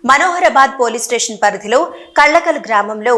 Manoharabad police station పరిధిలో కళ్ళకల్ గ్రామంలో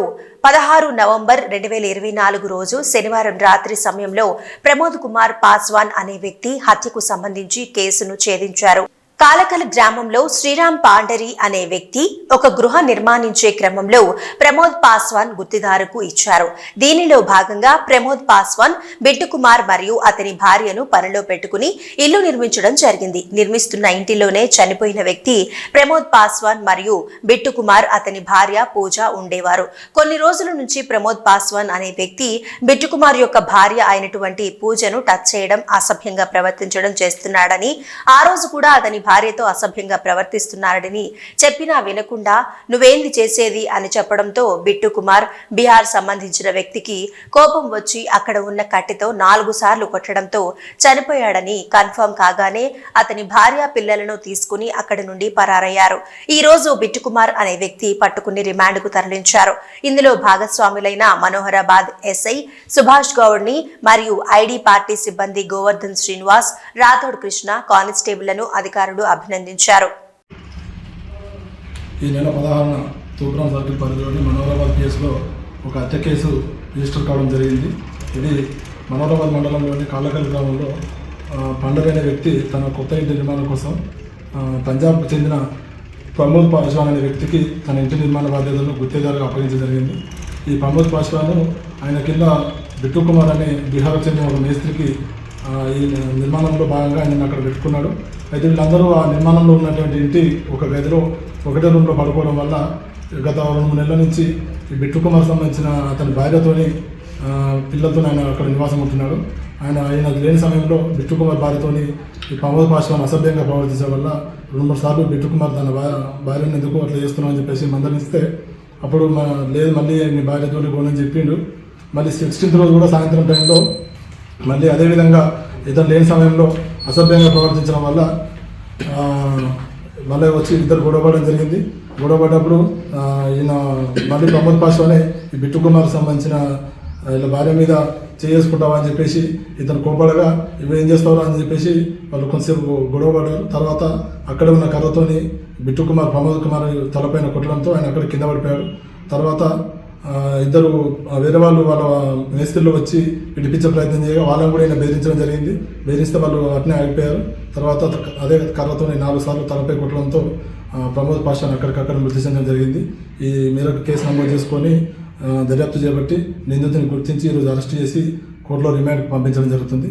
16 November 2024 రోజు శనివారం రాత్రి సమయంలో ప్రమోద్ కుమార్ పాస్వాన్ అనే వ్యక్తి హత్యకు సంబంధించి కేసును ఛేదించారు. కాలకల్ గ్రామంలో శ్రీరామ్ పాండరి అనే వ్యక్తి ఒక గృహ నిర్మాణించే క్రమంలో ప్రమోద్ పాస్వాన్ గుత్తిదారుకు ఇచ్చారు. దీనిలో భాగంగా ప్రమోద్ పాస్వాన్ బిట్టుకుమార్ మరియు అతని భార్యను పనిలో పెట్టుకుని ఇల్లు నిర్మించడం జరిగింది. నిర్మిస్తున్న ఇంటిలోనే చనిపోయిన వ్యక్తి ప్రమోద్ పాస్వాన్ మరియు బిట్టుకుమార్ అతని భార్య పూజ ఉండేవారు. కొన్ని రోజుల నుంచి ప్రమోద్ పాస్వాన్ అనే వ్యక్తి బిట్టుకుమార్ యొక్క భార్య అయినటువంటి పూజను టచ్ చేయడం, అసభ్యంగా ప్రవర్తించడం చేస్తున్నాడని, ఆ రోజు కూడా అతని భార్యతో అసభ్యంగా ప్రవర్తిస్తున్నారని చెప్పినా వినకుండా నువ్వేంది చేసేది అని చెప్పడంతో బిట్టుకుమార్ బీహార్ సంబంధించిన వ్యక్తికి కోపం వచ్చి అక్కడ ఉన్న కట్టెతో 4 సార్లు కొట్టడంతో చనిపోయాడని కన్ఫర్మ్ కాగానే అతని భార్య పిల్లలను తీసుకుని అక్కడి నుండి పరారయ్యారు. ఈ రోజు బిట్టుకుమార్ అనే వ్యక్తి పట్టుకుని రిమాండ్కు తరలించారు. ఇందులో భాగస్వాములైన మనోహరాబాద్ ఎస్ఐ సుభాష్ గౌడ్ ని మరియు ఐడి పార్టీ సిబ్బంది గోవర్ధన్ శ్రీనివాస్, రాథోడ్ కృష్ణ, కానిస్టేబుళ్లను అధికారులు అభినందించారు. ఈ నెల 16న తూప్రాం సర్కిల్ పరిధిలోని మనోహరాబాద్ కేసులో ఒక హత్య కేసు రిజిస్టర్ కావడం జరిగింది. ఇది మనోహరాబాద్ మండలంలోని కాళ్ళకల్ గ్రామంలో పండరి అనే వ్యక్తి తన కొత్త ఇంటి నిర్మాణం కోసం పంజాబ్కు చెందిన ప్రమోద్ పాస్వాన్ అనే వ్యక్తికి తన ఇంటి నిర్మాణ బాధ్యతలను గుత్తేదారుగా అప్పగించడం జరిగింది. ఈ ప్రమోద్ పాస్వాన్ ఆయన కింద బిట్టుకుమార్ అనే బీహార్కు చెందిన ఒక మేస్త్రికి ఈ నిర్మాణంలో భాగంగా ఆయన అక్కడ పెట్టుకున్నాడు. అయితే వీళ్ళందరూ ఆ నిర్మాణంలో ఉన్నటువంటి ఇంటి ఒక గదిలో ఒకటే రూమ్లో పడుకోవడం వల్ల గత 2-3 నెలల నుంచి ఈ బిట్టుకుమార్ సంబంధించిన అతని భార్యతోని పిల్లలతో ఆయన అక్కడ నివాసం ఉంటున్నాడు. ఆయన లేని సమయంలో బిట్టుకుమార్ భార్యతోని ఈ ప్రమోద్ పాస్వాన్ అసభ్యంగా ప్రవర్తించడం వల్ల 2-3 సార్లు బిట్టుకుమార్ తన భార్యను ఎందుకు అట్లా చేస్తున్నావు అని చెప్పేసి మందలిస్తే అప్పుడు లేదు మళ్ళీ మీ భార్యతోని పోనని చెప్పిండు. మళ్ళీ 16th రోజు కూడా సాయంత్రం టైంలో మళ్ళీ అదేవిధంగా ఇతను లేని సమయంలో అసభ్యంగా ప్రవర్తించడం వల్ల మళ్ళీ వచ్చి ఇద్దరు గొడవపడడం జరిగింది. గొడవపడ్డప్పుడు ఈయన మళ్ళీ ప్రమోద్ పాస్వానే ఈ బిట్టుకుమార్కి సంబంధించిన ఇలా భార్య మీద చేసుకుంటావా అని చెప్పేసి ఇతను కోపడగా ఇవి ఏం చేస్తావు అని చెప్పేసి వాళ్ళు కొంతసేపు గొడవపడ్డారు. తర్వాత అక్కడే ఉన్న కర్రతోని బిట్టుకుమార్ ప్రమోద్ కుమార్ తలపైన కొట్టడంతో ఆయన అక్కడ కింద పడిపోయాడు. తర్వాత ఇద్దరు వేరే వాళ్ళు వాళ్ళ మేస్త్రిలో వచ్చి విడిపించే ప్రయత్నం చేయగా వాళ్ళని కూడా ఈయన బెదిరించడం జరిగింది. బెదిరిస్తే వాళ్ళు అట్నే ఆగిపోయారు. తర్వాత అదే కర్రతో 4 సార్లు తలపై కొట్టడంతో ప్రమోద్ పాస్వాన్ అక్కడికక్కడ మృతి చెందడం జరిగింది. ఈ మేరకు కేసు నమోదు చేసుకొని దర్యాప్తు చేపట్టి నిందితుని గుర్తించి ఈరోజు అరెస్ట్ చేసి కోర్టులో రిమాండ్కి పంపించడం జరుగుతుంది.